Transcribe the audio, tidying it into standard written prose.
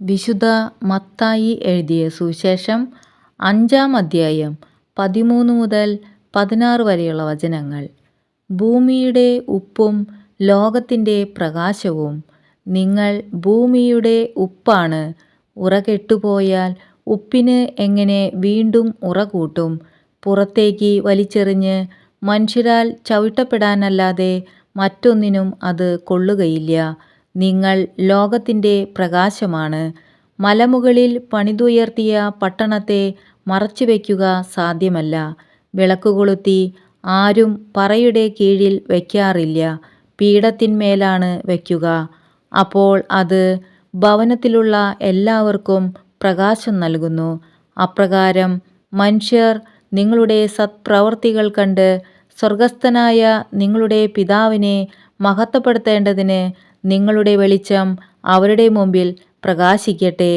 വിശുദ്ധ മത്തായി എഴുതിയ സുവിശേഷം 5-ാം അധ്യായം 13 മുതൽ 16 വരെയുള്ള വചനങ്ങൾ. ഭൂമിയുടെ ഉപ്പും ലോകത്തിൻ്റെ പ്രകാശവും. നിങ്ങൾ ഭൂമിയുടെ ഉപ്പാണ്. ഉറ കെട്ടുപോയാൽ ഉപ്പിന് എങ്ങനെ വീണ്ടും ഉറ കൂട്ടും? പുറത്തേക്ക് വലിച്ചെറിഞ്ഞ് മനുഷ്യരാൽ ചവിട്ടപ്പെടാനല്ലാതെ മറ്റൊന്നിനും അത് കൊള്ളുകയില്ല. നിങ്ങൾ ലോകത്തിൻ്റെ പ്രകാശമാണ്. മലമുകളിൽ പണിതുയർത്തിയ പട്ടണത്തെ മറച്ചുവെക്കുക സാധ്യമല്ല. വിളക്ക് കൊളുത്തി ആരും പറയുടെ കീഴിൽ വയ്ക്കാറില്ല, പീഠത്തിന്മേലാണ് വയ്ക്കുക. അപ്പോൾ അത് ഭവനത്തിലുള്ള എല്ലാവർക്കും പ്രകാശം നൽകുന്നു. അപ്രകാരം മനുഷ്യർ നിങ്ങളുടെ സത്പ്രവൃത്തികൾ കണ്ട് സ്വർഗസ്ഥനായ നിങ്ങളുടെ പിതാവിനെ മഹത്വപ്പെടുത്തേണ്ടതിന് നിങ്ങളുടെ വെളിച്ചം അവരുടെ മുമ്പിൽ പ്രകാശിക്കട്ടെ.